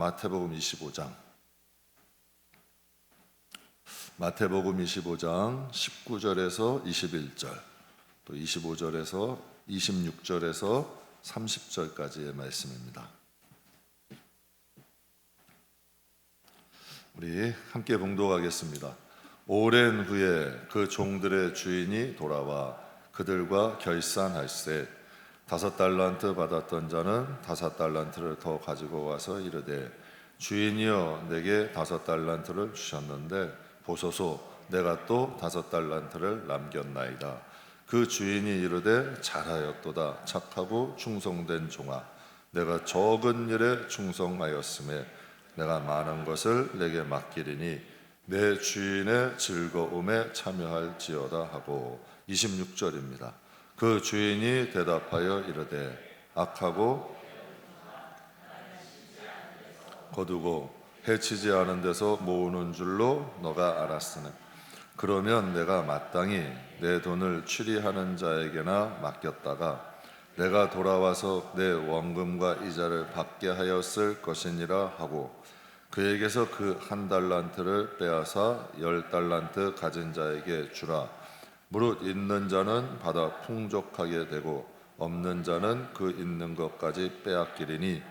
마태복음 25장. 마태복음 25장 19절에서 21절, 또 25절에서 26절에서 30절까지의 말씀입니다. 우리 함께 봉독하겠습니다. 오랜 후에 그 종들의 주인이 돌아와 그들과 결산할세 5달란트 받았던 자는 5달란트를 더 가지고 와서 이르되 주인이여 내게 5달란트를 주셨는데 보소서 내가 또 5달란트를 남겼나이다. 그 주인이 이르되 잘하였도다 착하고 충성된 종아 내가 적은 일에 충성하였음에 내가 많은 것을 내게 맡기리니 내 주인의 즐거움에 참여할지어다 하고 26절입니다. 그 주인이 대답하여 이르되 악하고 거두고 해치지 않은 데서 모으는 줄로 너가 알았으니 그러면 내가 마땅히 내 돈을 취리하는 자에게나 맡겼다가 내가 돌아와서 내 원금과 이자를 받게 하였을 것이니라 하고 그에게서 그 1달란트를 빼앗아 10달란트 가진 자에게 주라. 무릇 있는 자는 받아 풍족하게 되고 없는 자는 그 있는 것까지 빼앗기리니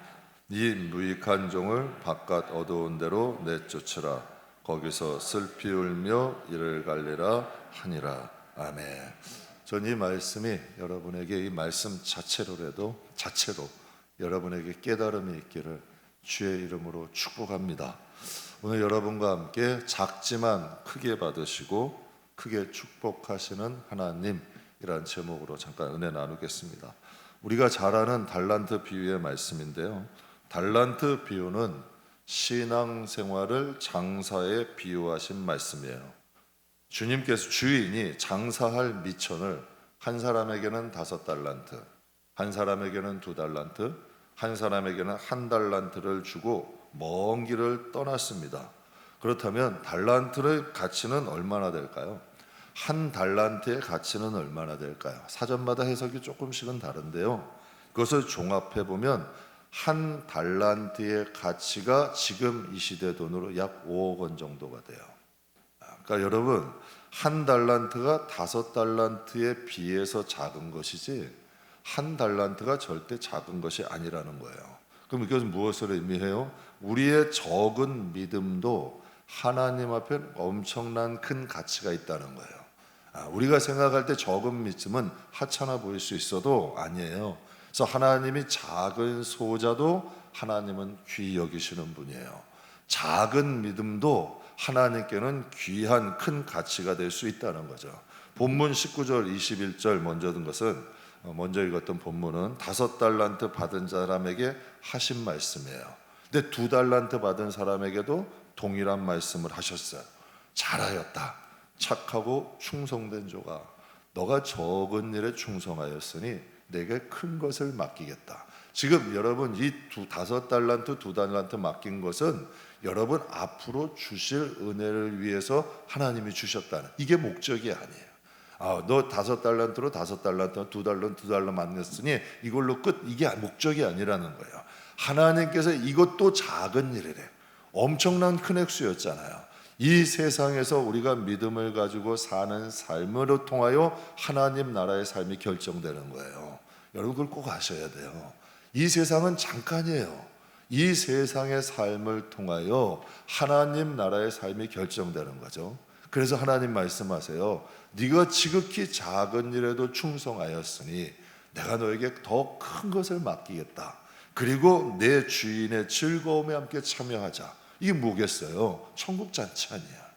네 무익한 종을 바깥 어두운 데로 내쫓으라. 거기서 슬피 울며 이를 갈리라 하니라. 아멘. 전 이 말씀이 여러분에게 이 말씀 자체로 여러분에게 깨달음이 있기를 주의 이름으로 축복합니다. 오늘 여러분과 함께 작지만 크게 받으시고 크게 축복하시는 하나님이라는 제목으로 잠깐 은혜 나누겠습니다. 우리가 잘 아는 달란트 비유의 말씀인데요, 달란트 비유는 신앙생활을 장사에 비유하신 말씀이에요. 주님께서 주인이 장사할 미천을 한 사람에게는 5달란트, 한 사람에게는 2달란트, 한 사람에게는 1달란트를 주고 먼 길을 떠났습니다. 그렇다면 달란트의 가치는 얼마나 될까요? 1달란트의 가치는 얼마나 될까요? 사전마다 해석이 조금씩은 다른데요, 그것을 종합해 보면 1달란트의 가치가 지금 이 시대 돈으로 약 5억 원 정도가 돼요. 그러니까 여러분, 1달란트가 5달란트에 비해서 작은 것이지 1달란트가 절대 작은 것이 아니라는 거예요. 그럼 이것은 무엇을 의미해요? 우리의 적은 믿음도 하나님 앞에 엄청난 큰 가치가 있다는 거예요. 우리가 생각할 때 적은 믿음은 하찮아 보일 수 있어도 아니에요. 그래서 하나님이 작은 소자도 하나님은 귀히 여기시는 분이에요. 작은 믿음도 하나님께는 귀한 큰 가치가 될 수 있다는 거죠. 본문 19절 21절 먼저 읽었던 본문은 5달란트 받은 사람에게 하신 말씀이에요. 근데 2달란트 받은 사람에게도 동일한 말씀을 하셨어요. 잘하였다 착하고 충성된 조가 너가 적은 일에 충성하였으니 내게 큰 것을 맡기겠다. 지금 여러분 이 5달란트 2달란트 맡긴 것은 여러분 앞으로 주실 은혜를 위해서 하나님이 주셨다는, 이게 목적이 아니에요. 너 5달란트로 5달란트 2달란트 맡겼으니 이걸로 끝, 이게 목적이 아니라는 거예요. 하나님께서 이것도 작은 일이래, 엄청난 큰 액수였잖아요. 이 세상에서 우리가 믿음을 가지고 사는 삶으로 통하여 하나님 나라의 삶이 결정되는 거예요. 여러분 그걸 꼭 아셔야 돼요. 이 세상은 잠깐이에요. 이 세상의 삶을 통하여 하나님 나라의 삶이 결정되는 거죠. 그래서 하나님 말씀하세요. 네가 지극히 작은 일에도 충성하였으니 내가 너에게 더 큰 것을 맡기겠다. 그리고 내 주인의 즐거움에 함께 참여하자. 이게 뭐겠어요? 천국잔치 아니야.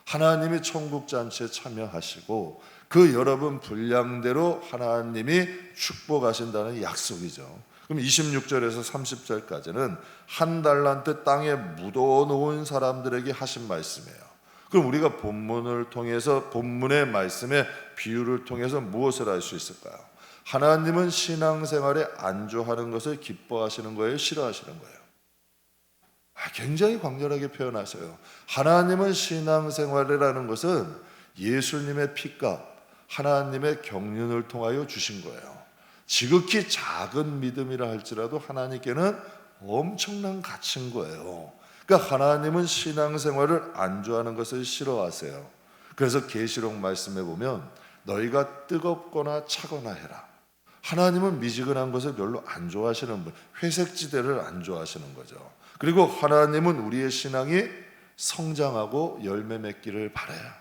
하나님이 천국잔치에 참여하시고 그 여러분 분량대로 하나님이 축복하신다는 약속이죠. 그럼 26절에서 30절까지는 1달란트 땅에 묻어놓은 사람들에게 하신 말씀이에요. 그럼 우리가 본문을 통해서, 본문의 말씀의 비유를 통해서 무엇을 알 수 있을까요? 하나님은 신앙생활에 안주하는 것을 기뻐하시는 거예요? 싫어하시는 거예요? 굉장히 강렬하게 표현하세요. 하나님은 신앙생활이라는 것은 예수님의 피값, 하나님의 경륜을 통하여 주신 거예요. 지극히 작은 믿음이라 할지라도 하나님께는 엄청난 가치인 거예요. 그러니까 하나님은 신앙생활을 안주하는 것을 싫어하세요. 그래서 계시록 말씀에 보면 너희가 뜨겁거나 차거나 해라. 하나님은 미지근한 것을 별로 안 좋아하시는 분, 회색지대를 안 좋아하시는 거죠. 그리고 하나님은 우리의 신앙이 성장하고 열매 맺기를 바라요.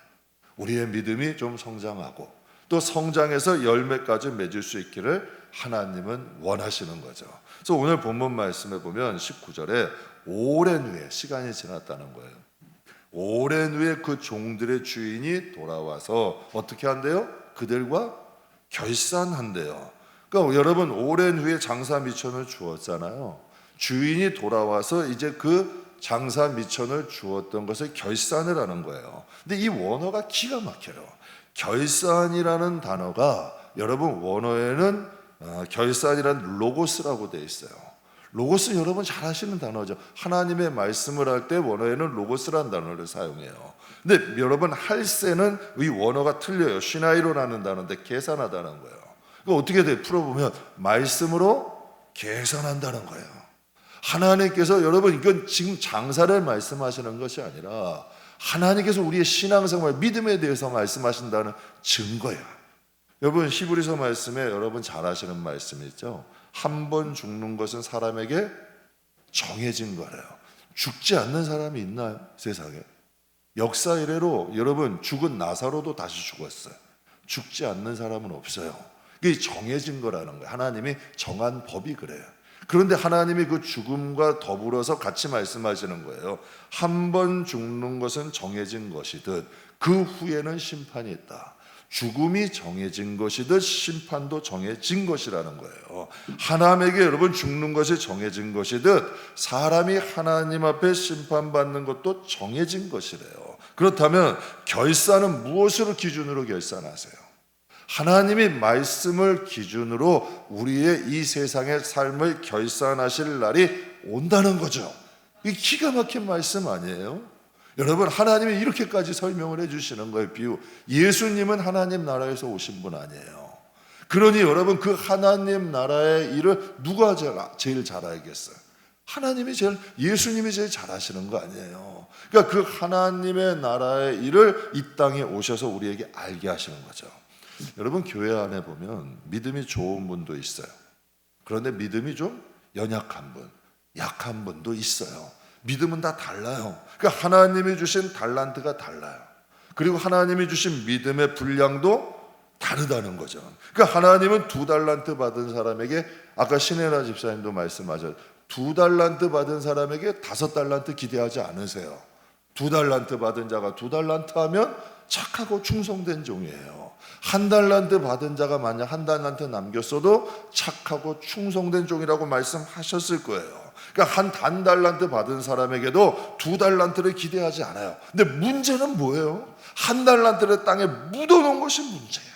우리의 믿음이 좀 성장하고 또 성장해서 열매까지 맺을 수 있기를 하나님은 원하시는 거죠. 그래서 오늘 본문 말씀에 보면 19절에 오랜 후에, 시간이 지났다는 거예요. 오랜 후에 그 종들의 주인이 돌아와서 어떻게 한대요? 그들과 결산한대요. 그러니까 여러분, 오랜 후에 장사 미천을 주었잖아요. 주인이 돌아와서 이제 그 장사 미천을 주었던 것을 결산을 하는 거예요. 근데 이 원어가 기가 막혀요. 결산이라는 단어가 여러분 원어에는 결산이라는 로고스라고 되어 있어요. 로고스 여러분 잘 아시는 단어죠. 하나님의 말씀을 할 때 원어에는 로고스라는 단어를 사용해요. 근데 여러분 할세는 이 원어가 틀려요. 시나이로라는 단어인데 계산하다는 거예요. 그거 어떻게 돼? 풀어보면 말씀으로 계산한다는 거예요. 하나님께서 여러분 이건 지금 장사를 말씀하시는 것이 아니라 하나님께서 우리의 신앙생활 믿음에 대해서 말씀하신다는 증거야. 여러분 히브리서 말씀에 여러분 잘 아시는 말씀이 있죠. 한 번 죽는 것은 사람에게 정해진 거래요. 죽지 않는 사람이 있나요? 세상에. 역사 이래로 여러분 죽은 나사로도 다시 죽었어요. 죽지 않는 사람은 없어요. 이게 정해진 거라는 거예요. 하나님이 정한 법이 그래요. 그런데 하나님이 그 죽음과 더불어서 같이 말씀하시는 거예요. 한 번 죽는 것은 정해진 것이듯 그 후에는 심판이 있다. 죽음이 정해진 것이듯 심판도 정해진 것이라는 거예요. 하나님에게 여러분 죽는 것이 정해진 것이듯 사람이 하나님 앞에 심판받는 것도 정해진 것이래요. 그렇다면 결산은 무엇으로 기준으로 결산하세요? 하나님이 말씀을 기준으로 우리의 이 세상의 삶을 결산하실 날이 온다는 거죠. 이 기가 막힌 말씀 아니에요? 여러분 하나님이 이렇게까지 설명을 해주시는 거예요. 비유. 예수님은 하나님 나라에서 오신 분 아니에요. 그러니 여러분 그 하나님 나라의 일을 누가 제일 잘 알겠어요? 예수님이 제일 잘하시는 거 아니에요. 그러니까 그 하나님의 나라의 일을 이 땅에 오셔서 우리에게 알게 하시는 거죠. 여러분 교회 안에 보면 믿음이 좋은 분도 있어요. 그런데 믿음이 좀 연약한 분, 약한 분도 있어요. 믿음은 다 달라요. 그러니까 하나님이 주신 달란트가 달라요. 그리고 하나님이 주신 믿음의 분량도 다르다는 거죠. 그러니까 하나님은 2달란트 받은 사람에게 아까 신혜라 집사님도 말씀하셨죠. 2달란트 받은 사람에게 5달란트 기대하지 않으세요. 2달란트 받은 자가 2달란트 하면 착하고 충성된 종이에요. 1달란트 받은 자가 만약 1달란트 남겼어도 착하고 충성된 종이라고 말씀하셨을 거예요. 그러니까 한 달란트 받은 사람에게도 2달란트를 기대하지 않아요. 근데 문제는 뭐예요? 1달란트를 땅에 묻어놓은 것이 문제야.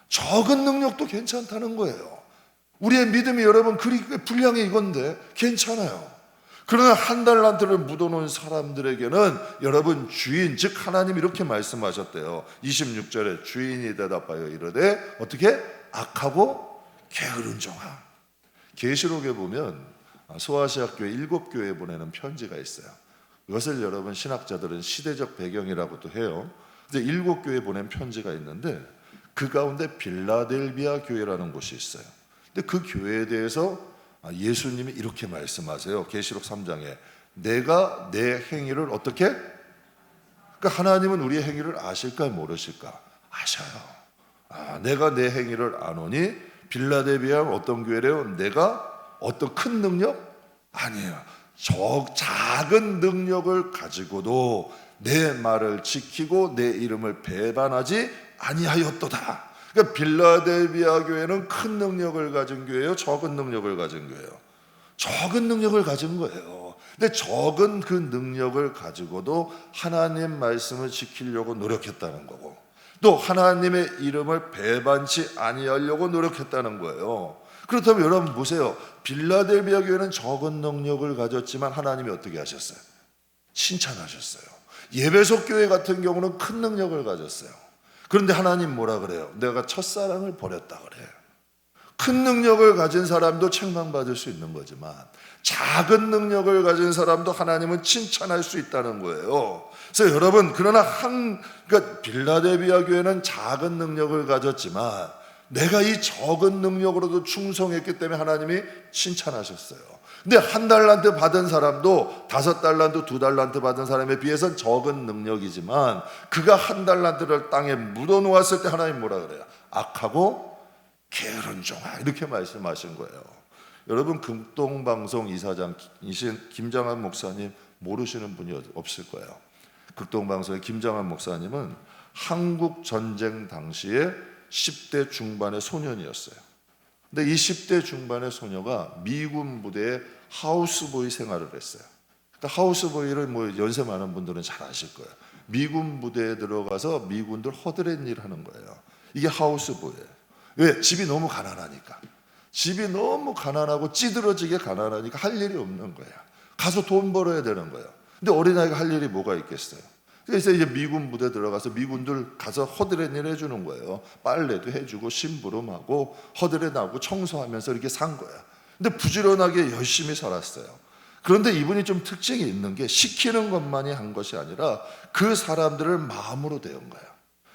적은 능력도 괜찮다는 거예요. 우리의 믿음이 여러분 분량이 이건데 괜찮아요. 그러나 1달란트를 묻어놓은 사람들에게는 여러분 주인 즉 하나님이 이렇게 말씀하셨대요. 26절에 주인이 대답하여 이르되 어떻게? 악하고 게으른 종아. 계시록에 보면 소아시아교회 7교회에 보내는 편지가 있어요. 이것을 여러분 신학자들은 시대적 배경이라고도 해요. 이제 7교회에 보낸 편지가 있는데 그 가운데 빌라델비아 교회라는 곳이 있어요. 근데 그 교회에 대해서 예수님이 이렇게 말씀하세요. 계시록 3장에 내가 내 행위를 어떻게? 그러니까 하나님은 우리의 행위를 아실까 모르실까? 아셔요. 내가 내 행위를 아노니 빌라델비아는 어떤 교회래요? 내가 어떤 큰 능력? 아니에요. 작은 능력을 가지고도 내 말을 지키고 내 이름을 배반하지 아니하였도다. 그러니까 빌라델비아 교회는 큰 능력을 가진 교회예요? 적은 능력을 가진 교회예요? 적은 능력을 가진 거예요. 근데 적은 그 능력을 가지고도 하나님 말씀을 지키려고 노력했다는 거고 또 하나님의 이름을 배반치 아니하려고 노력했다는 거예요. 그렇다면 여러분 보세요. 빌라델비아 교회는 적은 능력을 가졌지만 하나님이 어떻게 하셨어요? 칭찬하셨어요. 예배소 교회 같은 경우는 큰 능력을 가졌어요. 그런데 하나님 뭐라 그래요? 내가 첫사랑을 버렸다 그래요. 큰 능력을 가진 사람도 책망받을 수 있는 거지만 작은 능력을 가진 사람도 하나님은 칭찬할 수 있다는 거예요. 그래서 여러분, 그러나 그러니까 빌라델비아 교회는 작은 능력을 가졌지만 내가 이 적은 능력으로도 충성했기 때문에 하나님이 칭찬하셨어요. 근데 1달란트 받은 사람도 5달란트, 2달란트 받은 사람에 비해서는 적은 능력이지만 그가 1달란트를 땅에 묻어놓았을 때 하나님 뭐라 그래요? 악하고 게으른 종아, 이렇게 말씀하신 거예요. 여러분, 극동방송 이사장이신 김장한 목사님 모르시는 분이 없을 거예요. 극동방송의 김장한 목사님은 한국 전쟁 당시에 10대 중반의 소년이었어요. 근데 이 10대 중반의 소녀가 미군 부대에 하우스보이 생활을 했어요. 그러니까 하우스보이를 뭐 연세 많은 분들은 잘 아실 거예요. 미군 부대에 들어가서 미군들 허드렛 일 하는 거예요. 이게 하우스보이예요. 왜? 집이 너무 가난하니까. 집이 너무 가난하고 찌들어지게 가난하니까 할 일이 없는 거예요. 가서 돈 벌어야 되는 거예요. 근데 어린아이가 할 일이 뭐가 있겠어요? 그래서 이제 미군 부대 들어가서 미군들 가서 허드렛 일 해주는 거예요. 빨래도 해주고 심부름하고 허드렛하고 청소하면서 이렇게 산 거야. 근데 부지런하게 열심히 살았어요. 그런데 이분이 좀 특징이 있는 게 시키는 것만이 한 것이 아니라 그 사람들을 마음으로 대한 거예요.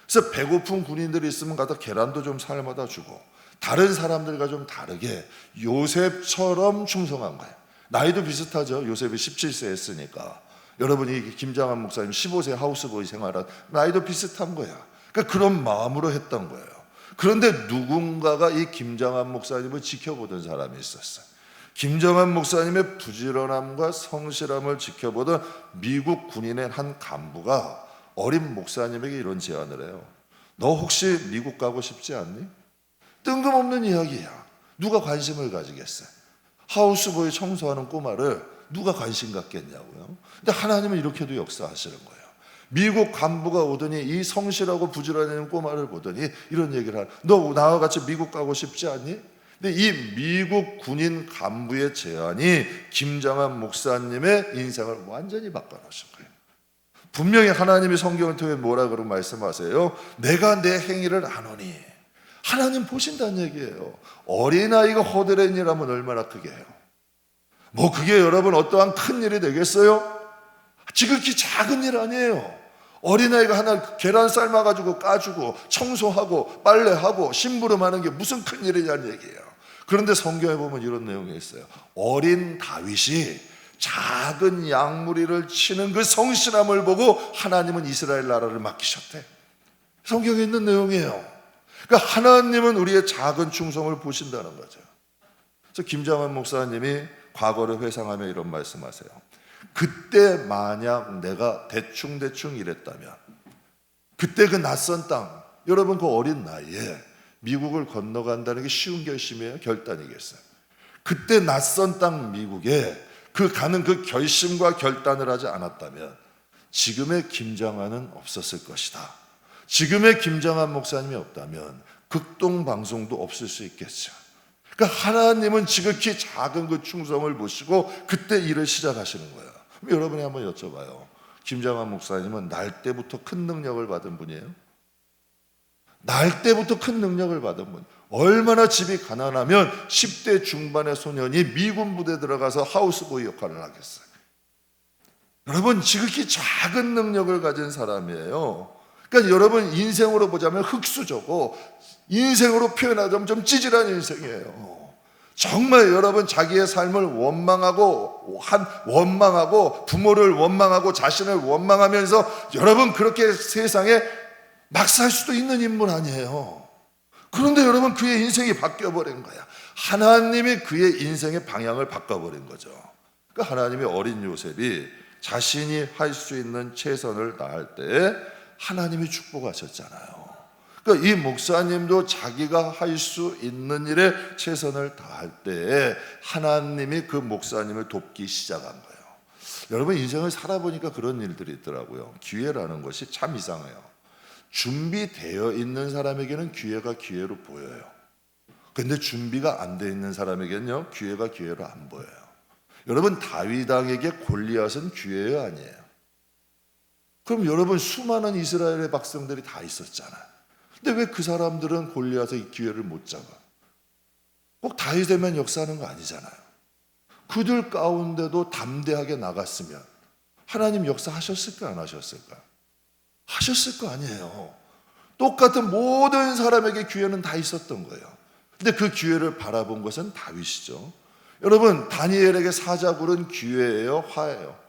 그래서 배고픈 군인들이 있으면 가서 계란도 좀 삶아다 주고 다른 사람들과 좀 다르게 요셉처럼 충성한 거예요. 나이도 비슷하죠. 요셉이 17세 했으니까. 여러분이 김장한 목사님 15세 하우스보이 생활한 나이도 비슷한 거야. 그러니까 그런 마음으로 했던 거예요. 그런데 누군가가 이 김장한 목사님을 지켜보던 사람이 있었어요. 김장한 목사님의 부지런함과 성실함을 지켜보던 미국 군인의 한 간부가 어린 목사님에게 이런 제안을 해요. 너 혹시 미국 가고 싶지 않니? 뜬금없는 이야기야. 누가 관심을 가지겠어요? 하우스보이 청소하는 꼬마를 누가 관심 갖겠냐고요. 근데 하나님은 이렇게도 역사하시는 거예요. 미국 간부가 오더니 이 성실하고 부지런한 꼬마를 보더니 이런 얘기를 하는, 너 나와 같이 미국 가고 싶지 않니? 근데 이 미국 군인 간부의 제안이 김장한 목사님의 인생을 완전히 바꿔놓으신 거예요. 분명히 하나님이 성경을 통해 뭐라 그러고 말씀하세요? 내가 내 행위를 아노니. 하나님 보신다는 얘기예요. 어린아이가 허드렛 일하면 얼마나 크게 해요. 뭐 그게 여러분 어떠한 큰 일이 되겠어요? 지극히 작은 일 아니에요. 어린아이가 하나 계란 삶아가지고 까주고 청소하고 빨래하고 심부름하는 게 무슨 큰 일이냐는 얘기예요. 그런데 성경에 보면 이런 내용이 있어요. 어린 다윗이 작은 양무리를 치는 그 성실함을 보고 하나님은 이스라엘 나라를 맡기셨대. 성경에 있는 내용이에요. 그러니까 하나님은 우리의 작은 충성을 보신다는 거죠. 그래서 김장한 목사님이 과거를 회상하며 이런 말씀하세요. 그때 만약 내가 대충 일했다면, 그때 그 낯선 땅, 여러분 그 어린 나이에 미국을 건너간다는 게 쉬운 결심이에요? 결단이겠어요? 그때 낯선 땅 미국에 가는 그 결심과 결단을 하지 않았다면 지금의 김장한은 없었을 것이다. 지금의 김장한 목사님이 없다면 극동방송도 없을 수 있겠죠. 그러니까 하나님은 지극히 작은 그 충성을 보시고 그때 일을 시작하시는 거예요. 그럼 여러분이 한번 여쭤봐요. 김장한 목사님은 날 때부터 큰 능력을 받은 분이에요? 날 때부터 큰 능력을 받은 분. 얼마나 집이 가난하면 10대 중반의 소년이 미군 부대에 들어가서 하우스보이 역할을 하겠어요. 여러분 지극히 작은 능력을 가진 사람이에요. 그러니까 여러분 인생으로 보자면 흙수저고 인생으로 표현하자면 좀 찌질한 인생이에요. 정말 여러분 자기의 삶을 원망하고 부모를 원망하고 자신을 원망하면서 여러분 그렇게 세상에 막 살 수도 있는 인물 아니에요. 그런데 여러분 그의 인생이 바뀌어버린 거야. 하나님이 그의 인생의 방향을 바꿔버린 거죠. 그러니까 하나님이 어린 요셉이 자신이 할 수 있는 최선을 다할 때 하나님이 축복하셨잖아요. 그러니까 이 목사님도 자기가 할 수 있는 일에 최선을 다할 때 하나님이 그 목사님을 돕기 시작한 거예요. 여러분 인생을 살아보니까 그런 일들이 있더라고요. 기회라는 것이 참 이상해요. 준비되어 있는 사람에게는 기회가 기회로 보여요. 그런데 준비가 안 돼 있는 사람에게는요 기회가 기회로 안 보여요. 여러분 다윗 왕에게 골리앗은 기회예요, 아니에요? 그럼 여러분 수많은 이스라엘의 백성들이 다 있었잖아요. 근데 왜 그 사람들은 골리앗의 기회를 못 잡아? 꼭 다윗에만 역사하는 거 아니잖아요. 그들 가운데도 담대하게 나갔으면 하나님 역사하셨을까 안 하셨을까? 하셨을 거 아니에요. 똑같은 모든 사람에게 기회는 다 있었던 거예요. 근데 그 기회를 바라본 것은 다윗이죠. 여러분, 다니엘에게 사자굴은 기회예요, 화예요?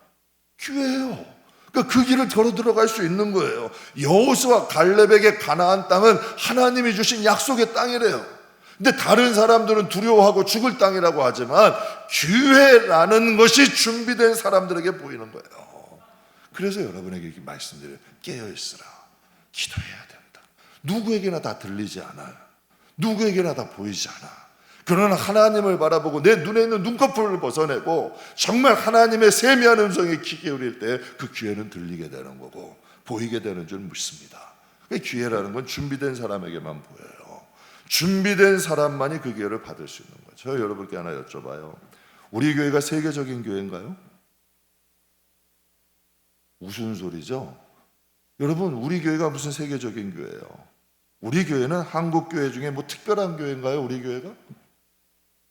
기회예요. 그러니까 그 길을 걸어 들어갈 수 있는 거예요. 여호수아 갈렙에게 가나안 땅은 하나님이 주신 약속의 땅이래요. 근데 다른 사람들은 두려워하고 죽을 땅이라고 하지만 기회라는 것이 준비된 사람들에게 보이는 거예요. 그래서 여러분에게 이렇게 말씀드려요. 깨어있으라. 기도해야 된다. 누구에게나 다 들리지 않아요. 누구에게나 다 보이지 않아. 그러나 하나님을 바라보고 내 눈에 있는 눈꺼풀을 벗어내고 정말 하나님의 세미한 음성에 귀 기울일 때 그 기회는 들리게 되는 거고 보이게 되는 줄 믿습니다. 기회라는 건 준비된 사람에게만 보여요. 준비된 사람만이 그 기회를 받을 수 있는 거죠. 저 여러분께 하나 여쭤봐요. 우리 교회가 세계적인 교회인가요? 무슨 소리죠? 여러분, 우리 교회가 무슨 세계적인 교회예요? 우리 교회는 한국 교회 중에 뭐 특별한 교회인가요? 우리 교회가?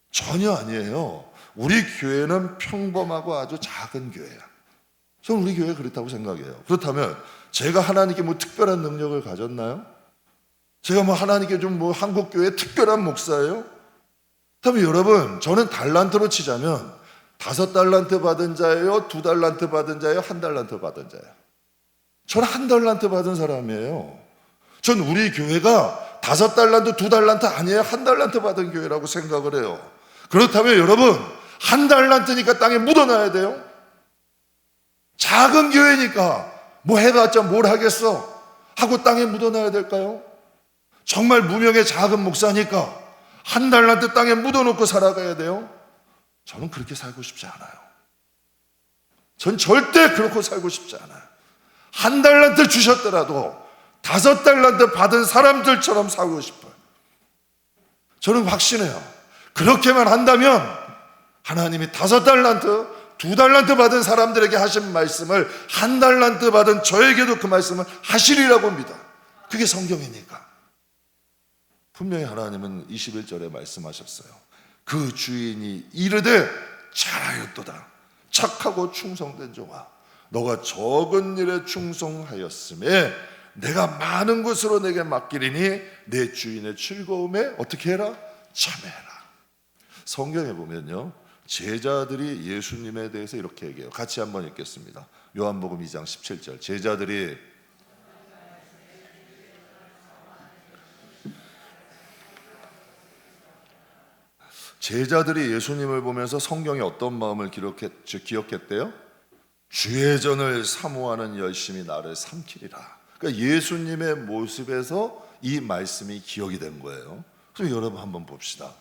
전혀 아니에요. 우리 교회는 평범하고 아주 작은 교회야. 저는 우리 교회가 그렇다고 생각해요. 그렇다면 제가 하나님께 뭐 특별한 능력을 가졌나요? 제가 뭐 하나님께 좀 뭐 한국 교회의 특별한 목사예요? 그렇다면 여러분, 저는 달란트로 치자면 5달란트 받은 자예요? 2달란트 받은 자예요? 1달란트 받은 자예요? 저는 1달란트 받은 사람이에요. 전 우리 교회가 5달란트, 2달란트 아니에요. 1달란트 받은 교회라고 생각을 해요. 그렇다면 여러분, 1달란트니까 땅에 묻어놔야 돼요? 작은 교회니까 뭐 해봤자 뭘 하겠어? 하고 땅에 묻어놔야 될까요? 정말 무명의 작은 목사니까 1달란트 땅에 묻어놓고 살아가야 돼요? 저는 그렇게 살고 싶지 않아요. 전 절대 그렇게 살고 싶지 않아요. 1달란트 주셨더라도 5달란트 받은 사람들처럼 살고 싶어요. 저는 확신해요. 그렇게만 한다면 하나님이 5달란트, 2달란트 받은 사람들에게 하신 말씀을 1달란트 받은 저에게도 그 말씀을 하시리라고 믿어요. 그게 성경이니까. 분명히 하나님은 21절에 말씀하셨어요. 그 주인이 이르되 잘하였도다. 착하고 충성된 종아, 너가 적은 일에 충성하였음에 내가 많은 것으로 내게 맡기리니 내 주인의 즐거움에 어떻게 해라? 참여해라. 성경에 보면요, 제자들이 예수님에 대해서 이렇게 얘기해요. 같이 한번 읽겠습니다. 요한복음 2장 17절. 제자들이 예수님을 보면서 성경에 어떤 마음을 기억했대요? 주의 전을 사모하는 열심이 나를 삼키리라. 그러니까 예수님의 모습에서 이 말씀이 기억이 된 거예요. 그래서 여러분 한번 봅시다.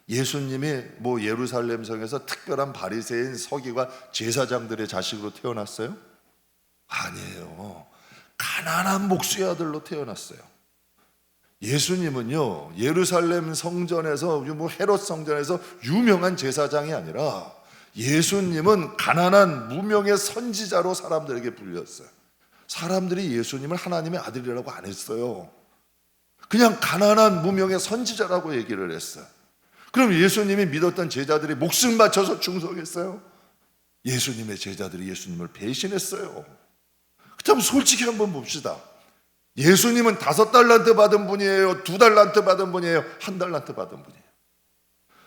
예수님이 뭐 예루살렘 성에서 특별한 바리새인 서기관 제사장들의 자식으로 태어났어요? 아니에요. 가난한 목수의 아들로 태어났어요. 예수님은요, 예루살렘 성전에서 뭐 헤롯 성전에서 유명한 제사장이 아니라 예수님은 가난한 무명의 선지자로 사람들에게 불렸어요. 사람들이 예수님을 하나님의 아들이라고 안 했어요. 그냥 가난한 무명의 선지자라고 얘기를 했어요. 그럼 예수님이 믿었던 제자들이 목숨 바쳐서 충성했어요? 예수님의 제자들이 예수님을 배신했어요. 그렇다면 솔직히 한번 봅시다. 예수님은 5달란트 받은 분이에요? 2달란트 받은 분이에요? 1달란트 받은 분이에요?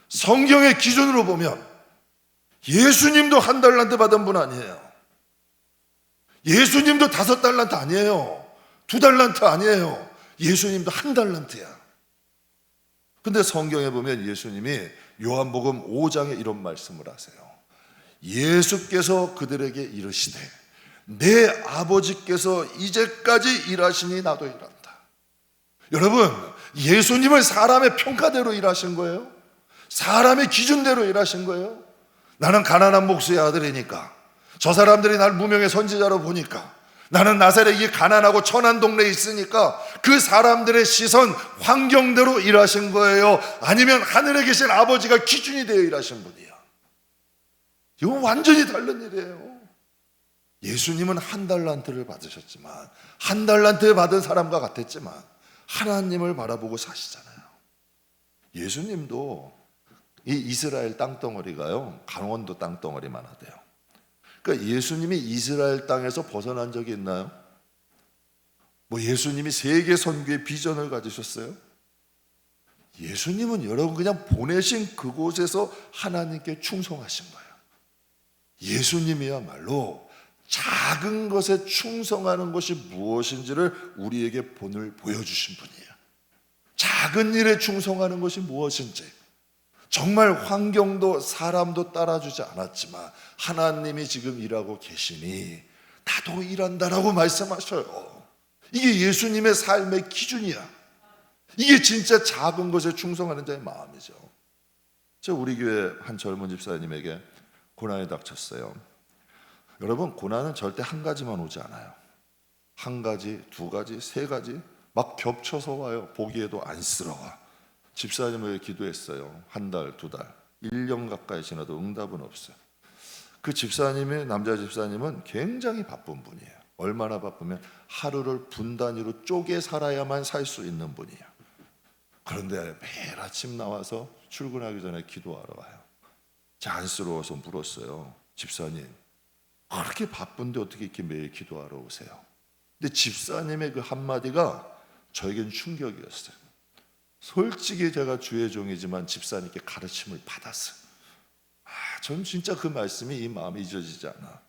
성경의 기준으로 보면 예수님도 1달란트 받은 분 아니에요. 예수님도 5달란트 아니에요. 2달란트 아니에요. 예수님도 1달란트야. 근데 성경에 보면 예수님이 요한복음 5장에 이런 말씀을 하세요. 예수께서 그들에게 이르시되 내 아버지께서 이제까지 일하시니 나도 일한다. 여러분, 예수님을 사람의 평가대로 일하신 거예요? 사람의 기준대로 일하신 거예요? 나는 가난한 목수의 아들이니까, 저 사람들이 날 무명의 선지자로 보니까, 나는 나사렛이 가난하고 천한 동네에 있으니까 그 사람들의 시선, 환경대로 일하신 거예요? 아니면 하늘에 계신 아버지가 기준이 되어 일하신 분이에요? 이건 완전히 다른 일이에요. 예수님은 1달란트를 받으셨지만, 1달란트 받은 사람과 같았지만 하나님을 바라보고 사시잖아요. 예수님도 이 이스라엘 땅덩어리가요, 강원도 땅덩어리만 하대요. 그러니까 예수님이 이스라엘 땅에서 벗어난 적이 있나요? 뭐 예수님이 세계 선교의 비전을 가지셨어요? 예수님은 여러분 그냥 보내신 그곳에서 하나님께 충성하신 거예요. 예수님이야말로 작은 것에 충성하는 것이 무엇인지를 우리에게 보여주신 분이에요. 작은 일에 충성하는 것이 무엇인지, 정말 환경도 사람도 따라주지 않았지만 하나님이 지금 일하고 계시니 나도 일한다라고 말씀하셔요. 이게 예수님의 삶의 기준이야. 이게 진짜 작은 것에 충성하는 자의 마음이죠. 우리 교회 한 젊은 집사님에게 고난이 닥쳤어요. 여러분, 고난은 절대 한 가지만 오지 않아요. 한 가지, 두 가지, 세 가지 막 겹쳐서 와요. 보기에도 안쓰러워. 집사님을 기도했어요. 한 달, 두 달, 1년 가까이 지나도 응답은 없어요. 그 집사님이, 남자 집사님은 굉장히 바쁜 분이에요. 얼마나 바쁘면 하루를 분 단위로 쪼개 살아야만 살 수 있는 분이에요. 그런데 매일 아침 나와서 출근하기 전에 기도하러 와요. 안쓰러워서 물었어요. 집사님, 그렇게 바쁜데 어떻게 이렇게 매일 기도하러 오세요? 근데 집사님의 그 한마디가 저에겐 충격이었어요. 솔직히 제가 주의 종이지만 집사님께 가르침을 받았어요. 전 진짜 그 말씀이 이 마음에 잊어지지 않아.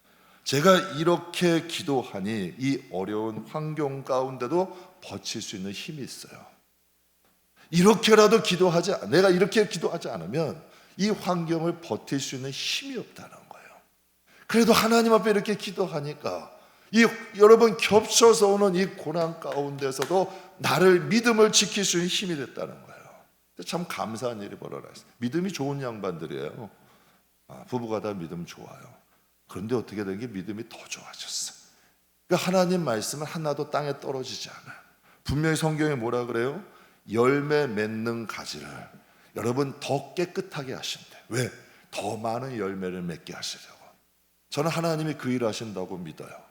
제가 이렇게 기도하니 이 어려운 환경 가운데도 버틸 수 있는 힘이 있어요. 이렇게라도 내가 이렇게 기도하지 않으면 이 환경을 버틸 수 있는 힘이 없다는 거예요. 그래도 하나님 앞에 이렇게 기도하니까 여러분 겹쳐서 오는 이 고난 가운데서도 나를 믿음을 지킬 수 있는 힘이 됐다는 거예요. 참 감사한 일이 벌어졌어요. 믿음이 좋은 양반들이에요. 부부가 다 믿음 좋아요. 그런데 어떻게 된 게 믿음이 더 좋아졌어요. 그러니까 하나님 말씀은 하나도 땅에 떨어지지 않아요. 분명히 성경에 뭐라 그래요? 열매 맺는 가지를 여러분 더 깨끗하게 하신대. 왜? 더 많은 열매를 맺게 하시려고. 저는 하나님이 그 일을 하신다고 믿어요.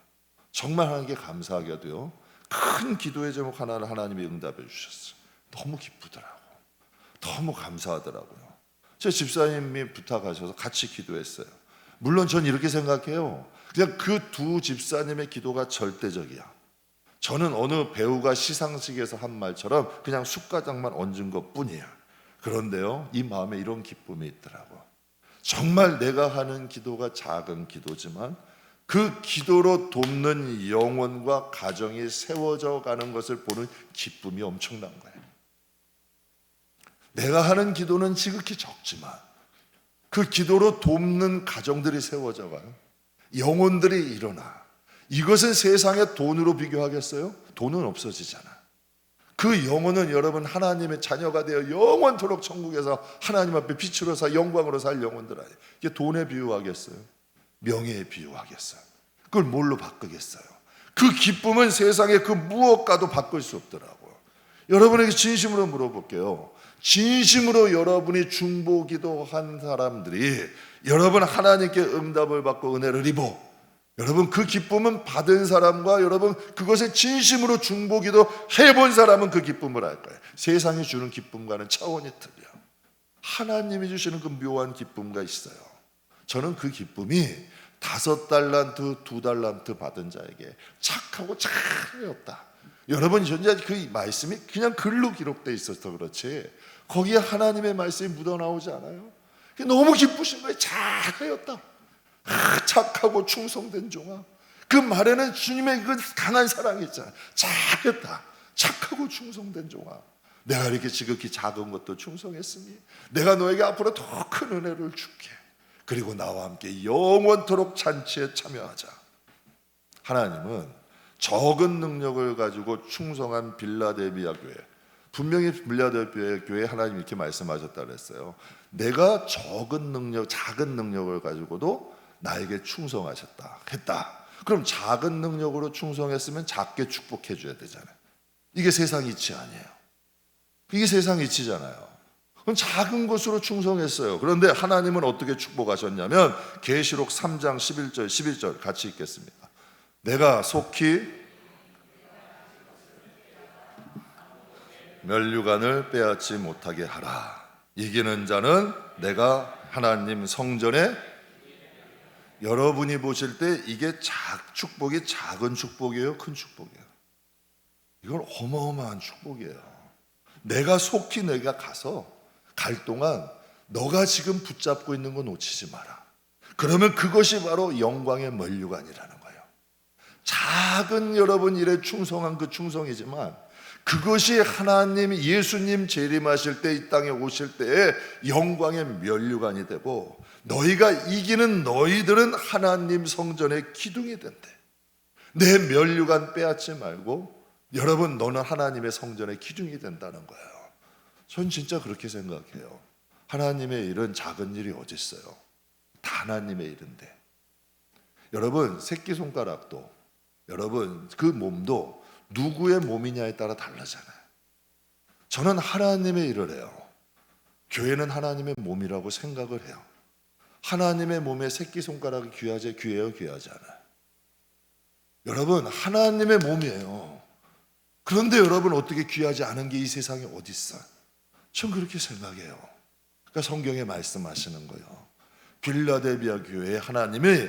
정말 하나님께 감사하게도요, 큰 기도의 제목 하나를 하나님이 응답해 주셨어요. 너무 기쁘더라고. 너무 감사하더라고요. 제 집사님이 부탁하셔서 같이 기도했어요. 물론 전 이렇게 생각해요. 그냥 그 두 집사님의 기도가 절대적이야. 저는 어느 배우가 시상식에서 한 말처럼 그냥 숟가락만 얹은 것뿐이야. 그런데요, 이 마음에 이런 기쁨이 있더라고. 정말 내가 하는 기도가 작은 기도지만 그 기도로 돕는 영혼과 가정이 세워져 가는 것을 보는 기쁨이 엄청난 거예요. 내가 하는 기도는 지극히 적지만 그 기도로 돕는 가정들이 세워져 가요. 영혼들이 일어나. 이것은 세상의 돈으로 비교하겠어요? 돈은 없어지잖아. 그 영혼은 여러분 하나님의 자녀가 되어 영원토록 천국에서 하나님 앞에 빛으로 사 영광으로 살 영혼들 아니에요. 이게 돈에 비유하겠어요? 명예에 비유하겠어요? 그걸 뭘로 바꾸겠어요? 그 기쁨은 세상의 그 무엇과도 바꿀 수 없더라고요. 여러분에게 진심으로 물어볼게요. 진심으로 여러분이 중보기도한 사람들이 여러분 하나님께 응답을 받고 은혜를 입어, 여러분 그 기쁨은 받은 사람과 여러분 그것에 진심으로 중보기도 해본 사람은 그 기쁨을 알 거예요. 세상이 주는 기쁨과는 차원이 틀려. 하나님이 주시는 그 묘한 기쁨가 있어요. 저는 그 기쁨이 5달란트, 2달란트 받은 자에게 착하고 잘하였다. 여러분 현재 그 말씀이 그냥 글로 기록되어 있어서 그렇지 거기에 하나님의 말씀이 묻어나오지 않아요. 너무 기쁘신 거예요. 잘하였다. 착하고 충성된 종아. 그 말에는 주님의 그 강한 사랑이 있잖아요. 잘했다. 착하고 충성된 종아. 내가 이렇게 지극히 작은 것도 충성했으니 내가 너에게 앞으로 더 큰 은혜를 줄게. 그리고 나와 함께 영원토록 잔치에 참여하자. 하나님은 적은 능력을 가지고 충성한 빌라델비아 교회, 분명히 빌라델비아 교회에 하나님이 이렇게 말씀하셨다고 했어요. 내가 적은 능력, 작은 능력을 가지고도 나에게 충성하셨다 했다. 그럼 작은 능력으로 충성했으면 작게 축복해 줘야 되잖아요. 이게 세상 이치 아니에요. 이게 세상 이치잖아요. 그럼 작은 것으로 충성했어요. 그런데 하나님은 어떻게 축복하셨냐면 계시록 3장 11절 12절 같이 읽겠습니다. 내가 속히 면류관을 빼앗지 못하게 하라. 이기는 자는 내가 하나님 성전에, 여러분이 보실 때 이게 축복이 작은 축복이에요, 큰 축복이에요? 이건 어마어마한 축복이에요. 내가 속히 내가 갈 동안 너가 지금 붙잡고 있는 거 놓치지 마라. 그러면 그것이 바로 영광의 면류관이라는 거예요. 작은 여러분 일에 충성한 그 충성이지만 그것이 하나님 예수님 재림하실 때 이 땅에 오실 때에 영광의 면류관이 되고, 너희가 이기는 너희들은 하나님 성전의 기둥이 된대. 내 면류관 빼앗지 말고 여러분, 너는 하나님의 성전의 기둥이 된다는 거예요. 전 진짜 그렇게 생각해요. 하나님의 일은 작은 일이 어디 있어요? 다 하나님의 일인데. 여러분, 새끼손가락도, 여러분 그 몸도 누구의 몸이냐에 따라 다르잖아요. 저는 하나님의 일을 해요. 교회는 하나님의 몸이라고 생각을 해요. 하나님의 몸에 새끼손가락이 귀해요, 귀하지 않아요? 여러분, 하나님의 몸이에요. 그런데 여러분, 어떻게 귀하지 않은 게 이 세상에 어디 있어요? 전 그렇게 생각해요. 그러니까 성경에 말씀하시는 거예요. 빌라델비아 교회에 하나님이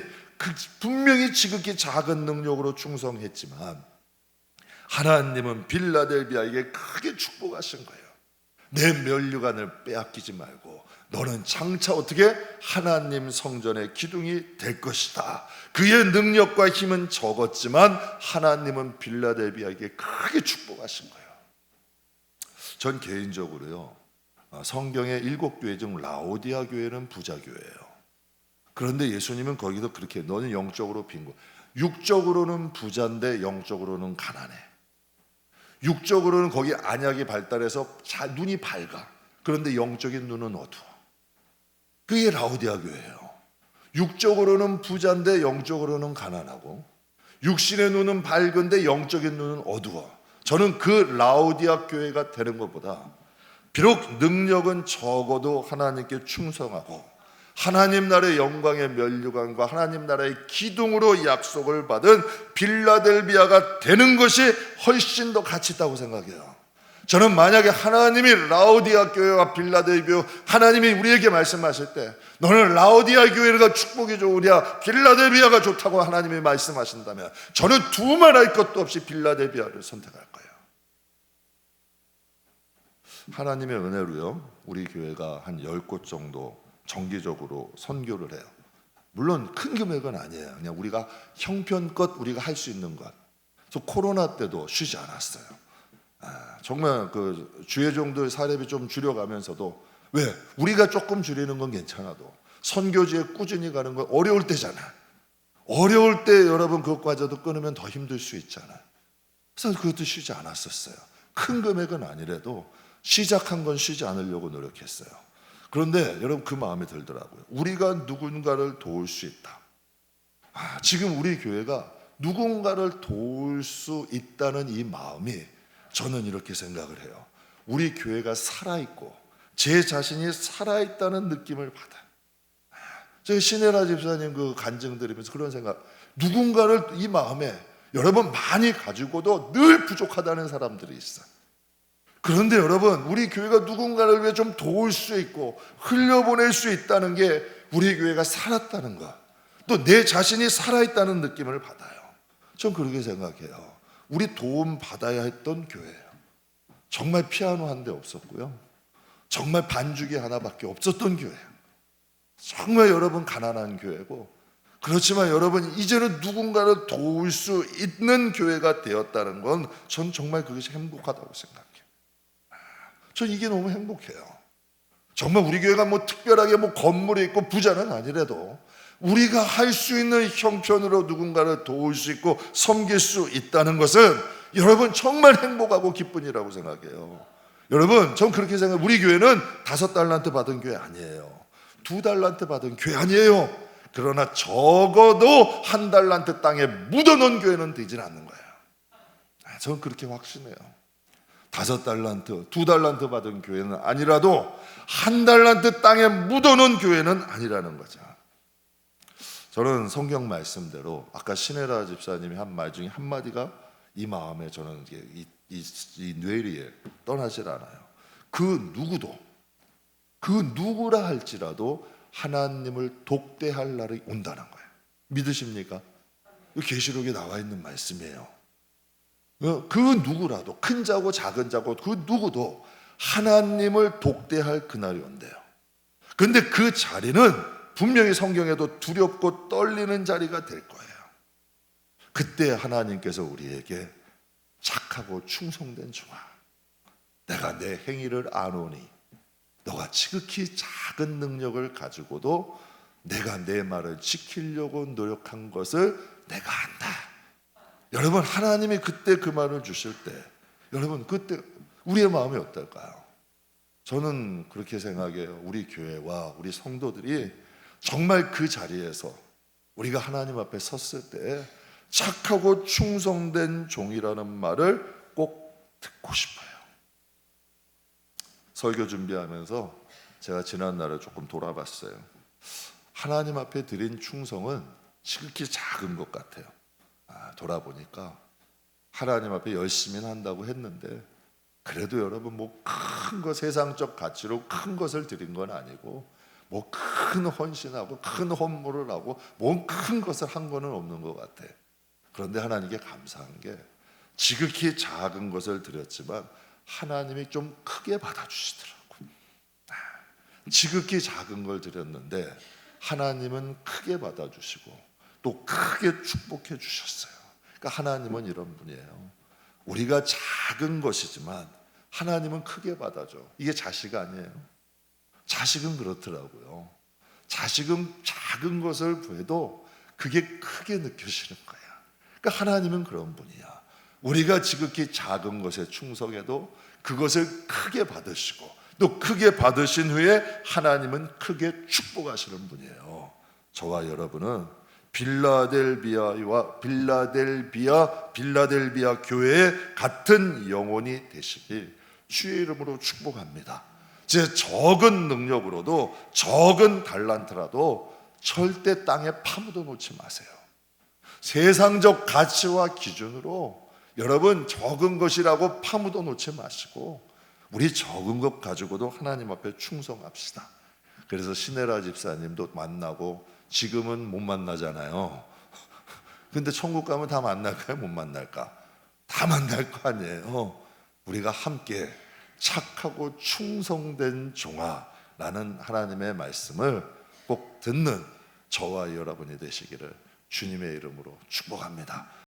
분명히 지극히 작은 능력으로 충성했지만 하나님은 빌라델비아에게 크게 축복하신 거예요. 내 면류관을 빼앗기지 말고 너는 장차 어떻게 하나님 성전의 기둥이 될 것이다. 그의 능력과 힘은 적었지만 하나님은 빌라델비아에게 크게 축복하신 거예요. 전 개인적으로요, 성경의 7교회 중 라오디아 교회는 부자 교회예요. 그런데 예수님은 거기도 그렇게, 너는 영적으로 빈곤, 육적으로는 부자인데 영적으로는 가난해. 육적으로는 거기 안약이 발달해서 눈이 밝아. 그런데 영적인 눈은 어두워. 그게 라오디아 교회예요. 육적으로는 부자인데 영적으로는 가난하고, 육신의 눈은 밝은데 영적인 눈은 어두워. 저는 그 라오디아 교회가 되는 것보다 비록 능력은 적어도 하나님께 충성하고 하나님 나라의 영광의 면류관과 하나님 나라의 기둥으로 약속을 받은 빌라델비아가 되는 것이 훨씬 더 가치 있다고 생각해요. 저는 만약에 하나님이 라오디아 교회와 빌라델비아, 하나님이 우리에게 말씀하실 때 너는 라오디아 교회가 축복이 좋으랴 빌라델비아가 좋다고 하나님이 말씀하신다면 저는 두말할 것도 없이 빌라델비아를 선택할 거예요. 하나님의 은혜로요, 우리 교회가 한 10곳 정도 정기적으로 선교를 해요. 물론 큰 금액은 아니에요. 그냥 우리가 형편껏 우리가 할 수 있는 것. 그래서 코로나 때도 쉬지 않았어요. 정말 그 주의 종들 사례비 좀 줄여가면서도, 왜? 우리가 조금 줄이는 건 괜찮아도 선교지에 꾸준히 가는 건 어려울 때잖아. 어려울 때 여러분 그것과저도 끊으면 더 힘들 수 있잖아. 그래서 그것도 쉬지 않았었어요. 큰 금액은 아니라도 시작한 건 쉬지 않으려고 노력했어요. 그런데 여러분 그 마음이 들더라고요. 우리가 누군가를 도울 수 있다. 지금 우리 교회가 누군가를 도울 수 있다는 이 마음이, 저는 이렇게 생각을 해요. 우리 교회가 살아있고 제 자신이 살아있다는 느낌을 받아요. 제가 신혜라 집사님 그 간증 들으면서 그런 생각, 누군가를 이 마음에 여러분 많이 가지고도 늘 부족하다는 사람들이 있어요. 그런데 여러분, 우리 교회가 누군가를 위해 좀 도울 수 있고 흘려보낼 수 있다는 게 우리 교회가 살았다는 것, 또 내 자신이 살아있다는 느낌을 받아요. 전 그렇게 생각해요. 우리 도움 받아야 했던 교회예요. 정말 피아노 한 대 없었고요, 정말 반주기 하나밖에 없었던 교회예요. 정말 여러분 가난한 교회고, 그렇지만 여러분 이제는 누군가를 도울 수 있는 교회가 되었다는 건 전 정말 그것이 행복하다고 생각해요. 전 이게 너무 행복해요. 정말 우리 교회가 뭐 특별하게 뭐 건물이 있고 부자는 아니라도 우리가 할 수 있는 형편으로 누군가를 도울 수 있고 섬길 수 있다는 것은 여러분 정말 행복하고 기쁜 일이라고 생각해요. 여러분, 전 그렇게 생각해요. 우리 교회는 5달란트 받은 교회 아니에요. 2달란트 받은 교회 아니에요. 그러나 적어도 1달란트 땅에 묻어놓은 교회는 되질 않는 거예요. 저는 그렇게 확신해요. 5달란트, 2달란트 받은 교회는 아니라도 1달란트 땅에 묻어놓은 교회는 아니라는 거죠. 저는 성경 말씀대로 아까 신혜라 집사님이 한 말 중에 한마디가 이 마음에 저는 이 뇌리에 떠나질 않아요. 그 누구도 그 누구라 할지라도 하나님을 독대할 날이 온다는 거예요. 믿으십니까? 계시록에 나와 있는 말씀이에요. 그 누구라도, 큰 자고 작은 자고 그 누구도 하나님을 독대할 그날이 온대요. 근데 그 자리는 분명히 성경에도 두렵고 떨리는 자리가 될 거예요. 그때 하나님께서 우리에게 착하고 충성된 종아, 내가 내 행위를 아노니 너가 지극히 작은 능력을 가지고도 내가 내 말을 지키려고 노력한 것을 내가 안다. 여러분, 하나님이 그때 그 말을 주실 때 여러분 그때 우리의 마음이 어떨까요? 저는 그렇게 생각해요. 우리 교회와 우리 성도들이 정말 그 자리에서 우리가 하나님 앞에 섰을 때 착하고 충성된 종이라는 말을 꼭 듣고 싶어요. 설교 준비하면서 제가 지난날에 조금 돌아봤어요. 하나님 앞에 드린 충성은 지극히 작은 것 같아요. 돌아보니까 하나님 앞에 열심히 한다고 했는데 그래도 여러분 뭐 큰 거, 세상적 가치로 큰 것을 드린 건 아니고 뭐 큰 헌신하고 큰 헌물을 하고 뭐 큰 것을 한 거는 없는 것 같아. 그런데 하나님께 감사한 게 지극히 작은 것을 드렸지만 하나님이 좀 크게 받아주시더라고요. 지극히 작은 걸 드렸는데 하나님은 크게 받아주시고 또 크게 축복해 주셨어요. 그러니까 하나님은 이런 분이에요. 우리가 작은 것이지만 하나님은 크게 받아줘. 이게 자식 아니에요. 자식은 그렇더라고요. 자식은 작은 것을 보여도 그게 크게 느껴지는 거야. 그러니까 하나님은 그런 분이야. 우리가 지극히 작은 것에 충성해도 그것을 크게 받으시고 또 크게 받으신 후에 하나님은 크게 축복하시는 분이에요. 저와 여러분은 빌라델비아 교회의 같은 영혼이 되시길 주의 이름으로 축복합니다. 제 적은 능력으로도 적은 달란트라도 절대 땅에 파묻어 놓지 마세요. 세상적 가치와 기준으로 여러분 적은 것이라고 파묻어 놓지 마시고 우리 적은 것 가지고도 하나님 앞에 충성합시다. 그래서 신혜라 집사님도 만나고 지금은 못 만나잖아요. 근데 천국 가면 다 만날까요? 못 만날까? 다 만날 거 아니에요. 우리가 함께 착하고 충성된 종아라는 하나님의 말씀을 꼭 듣는 저와 여러분이 되시기를 주님의 이름으로 축복합니다.